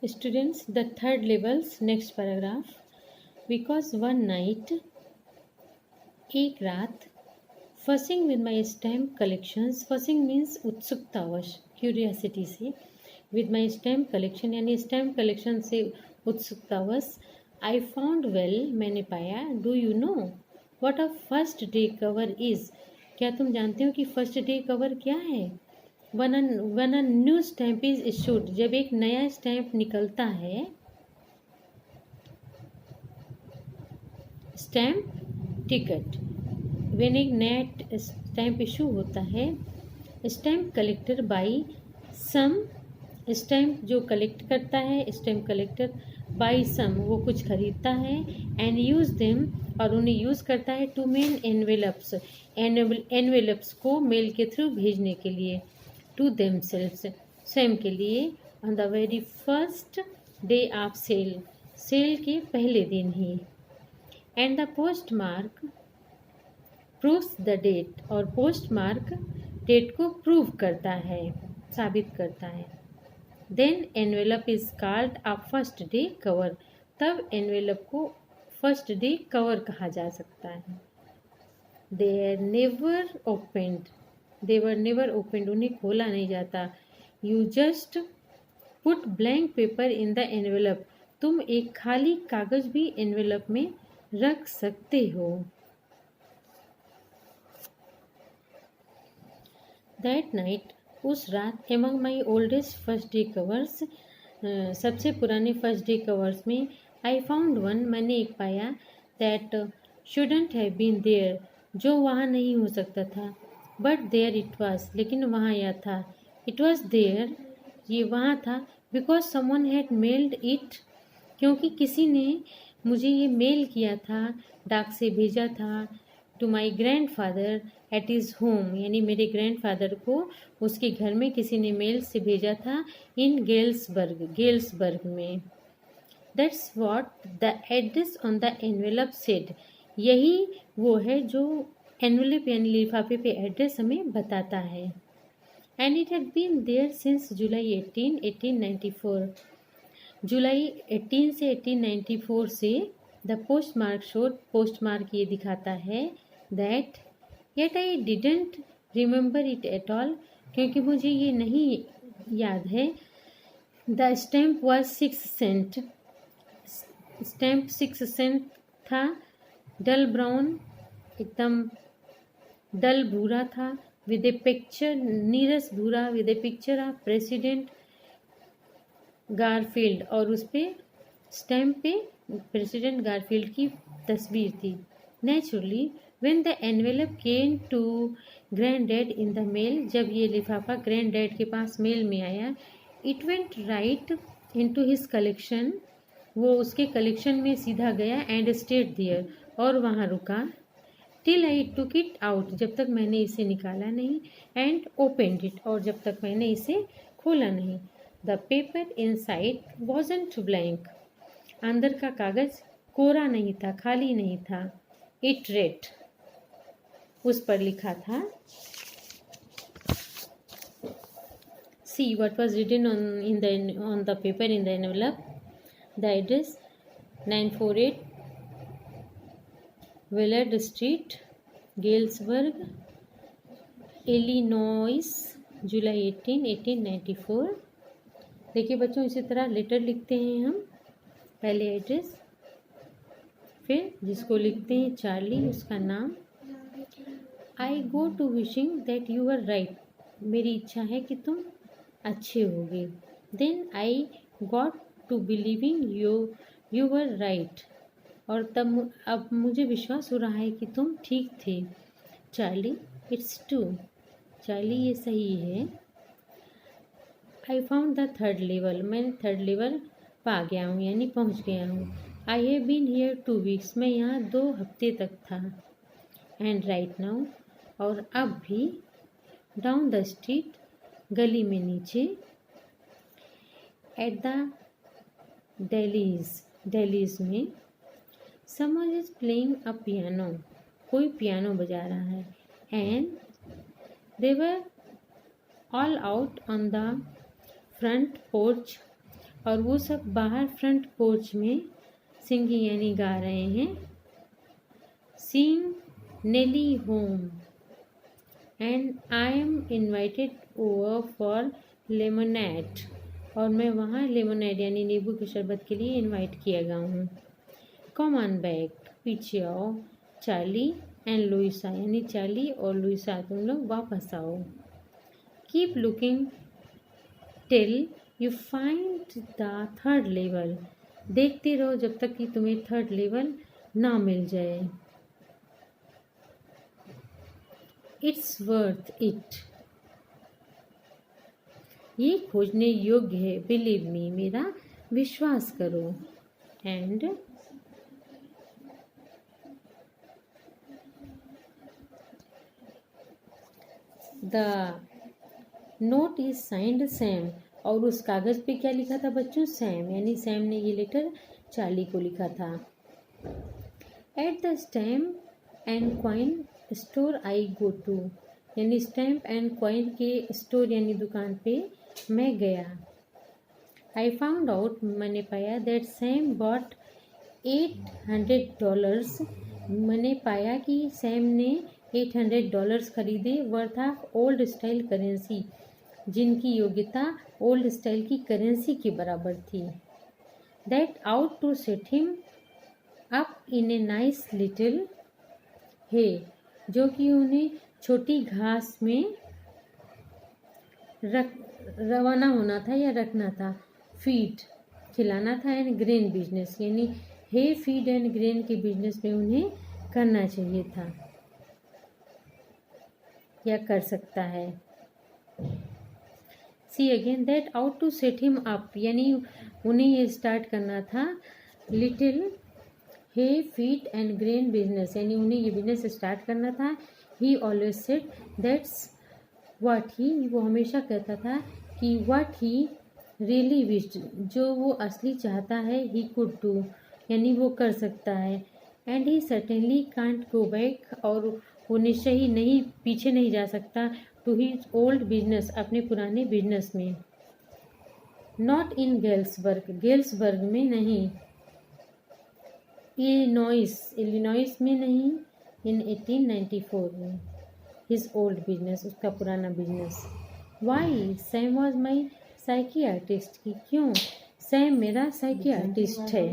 Students, the third levels, next paragraph. Because one night, एक रात, fussing with my stamp collections, fussing means उत्सुकतावश, curiosity से, with my stamp collection यानी stamp collection से उत्सुकतावश, I found well, मैंने पाया, do you know what a first day cover is? क्या तुम जानते हो कि फर्स्ट डे कवर क्या है? When a new stamp is issued, जब एक नया स्टैम्प निकलता है, स्टैम्प टिकट, when एक नया स्टैम्प इशू होता है, stamp collector by some, stamp जो कलेक्ट करता है, स्टैम्प कलेक्टर बाई सम वो कुछ खरीदता है, एंड यूज देम और उन्हें यूज़ करता है, टू मेल एनवेलप्स, एनवेलप्स को मेल के थ्रू भेजने के लिए, टू देमसेल्व्स स्वयं के लिए, on the very first day of sale, sale के पहले दिन ही, and the post mark proves the date, और पोस्ट मार्क डेट को प्रूव करता है, साबित करता है, then envelope is called a first day cover, तब एनवेलप को फर्स्ट डे कवर कहा जा सकता है। दे वर नेवर ओपेंड, उन्हें खोला नहीं जाता। You just put blank paper in the envelope, तुम एक खाली कागज भी एनवेलप में रख सकते हो। दैट नाइट, उस रात, एमंग माई ओल्डेस्ट फर्स्ट डे कवर्स, सबसे पुराने फर्स्ट डे कवर्स में, आई फाउंड वन, मैंने एक पाया, that shouldn't have been there, जो वहाँ नहीं हो सकता था, बट देयर इट वॉज, लेकिन वहाँ यह था, इट वॉज देयर, ये वहाँ था, because someone had meld it, क्योंकि किसी ने मुझे ये मेल किया था, डाक से भेजा था, to my grandfather at his home, यानी मेरे ग्रैंड फादर को उसके घर में किसी ने मेल से भेजा था, इन गेल्सबर्ग में। That's what the address on the envelope said, यही वो है जो एनवेलप यानी लिफाफे पे एड्रेस हमें बताता है। And it had been there since July 18, 1894, July 18 से 1894 से, the post mark showed, postmark ये दिखाता है, that yet I didn't remember it at all, क्योंकि मुझे ये नहीं याद है, the stamp was 6 cent, stamp 6 cent था, डल ब्राउन, एकदम डल भूरा था, विद ए पिक्चर, नीरस भूरा, with A picture of president Garfield, और उस पे स्टैम्प पे प्रेसिडेंट गारफील्ड की तस्वीर थी। Naturally when the envelope came to grandad in the mail, जब ये लिफाफा ग्रैंड डैड के पास मेल में आया, it went right into his collection, वो उसके कलेक्शन में सीधा गया, एंड स्टेड देयर, और वहाँ रुका, till I took it out, जब तक मैंने इसे निकाला नहीं, एंड ओपेंड इट, और जब तक मैंने इसे खोला नहीं। The paper inside wasn't blank, अंदर का कागज कोरा नहीं था, खाली नहीं था। इट रेड, उस पर लिखा था, see what was written on the paper in the envelope, the address 948 Willard street, Galesburg, Illinois, July 18, 1894। देखिए बच्चों, इसी तरह लेटर लिखते हैं हम, पहले एड्रेस, फिर जिसको लिखते हैं चार्ली, उसका नाम। I go to wishing that you are right, मेरी इच्छा है कि तुम अच्छे होगे। Then I got to believing you were right, और तब अब मुझे विश्वास हो रहा है कि तुम ठीक थे। चार्ली, इट्स ट्रू, चार्ली ये सही है। I found the third level, मैं थर्ड लेवल पा गया हूँ, यानी पहुँच गया हूँ। I have been here 2 weeks, मैं यहाँ 2 हफ्ते तक था। एंड राइट नाउ, और अब भी, डाउन द स्ट्रीट, गली में नीचे, एट द डेलीज में, someone is playing a piano, कोई पियानो बजा रहा है, and they were all out on the front porch और वो सब बाहर फ्रंट पोर्च में सिंगिंग यानी गा रहे हैं। Seeing Nellie home and I am invited over for lemonade, और मैं वहाँ लेमनेड यानी नींबू के शरबत के लिए इनवाइट किया गया हूँ। कम ऑन बैक, पीछे आओ, चार्ली एंड लुइसा, यानी चार्ली और लुइसा तुम लोग वापस आओ। Keep looking till you find the third level, देखते रहो जब तक कि तुम्हें थर्ड लेवल ना मिल जाए। इट्स वर्थ इट, ये खोजने योग्य है। बिलीव मी, मेरा विश्वास करो। And the note is signed Sam, और उस कागज़ पे क्या लिखा था बच्चों? सैम, यानी सैम ने ये लेटर चार्ली को लिखा था। At the stamp and coin store I go to, यानी स्टैम्प एंड कॉइन के स्टोर यानी दुकान पे मैं गया। आई फाउंड आउट, मैंने पाया, दैट सैम बॉट $800, मैंने पाया कि सैम ने $800 खरीदे worth of old style currency, जिनकी योग्यता ओल्ड स्टाइल की करेंसी के बराबर थी। That out to set him up in a nice little है, जो कि उन्हें छोटी घास में रवाना होना था या रखना था। फीड, खिलाना था, एंड ग्रेन बिजनेस, यानी हे फीड एंड ग्रेन के बिजनेस में उन्हें करना चाहिए था या कर सकता है। See again, that out to set him up, यानी उन्हें ये स्टार्ट करना था little hay feed and grain business, यानी उन्हें ये बिजनेस स्टार्ट करना था। He always said that's what he, वो हमेशा कहता था कि व्हाट ही रियली विश्ड, जो वो असली चाहता है, ही कुड डू, यानी वो कर सकता है। And he certainly can't go back, और वो निश्चय ही नहीं, पीछे नहीं जा सकता टू हिज ओल्ड बिजनेस, अपने पुराने बिजनेस में। नॉट इन गेल्सबर्ग, गेल्सबर्ग में नहीं, इलिनॉइस में नहीं, इन 1894 में। हिज ओल्ड बिजनेस, उसका पुराना business. Why, Sam was my psychiatrist, की क्यों? सैम मेरा साइकियाट्रिस्ट है।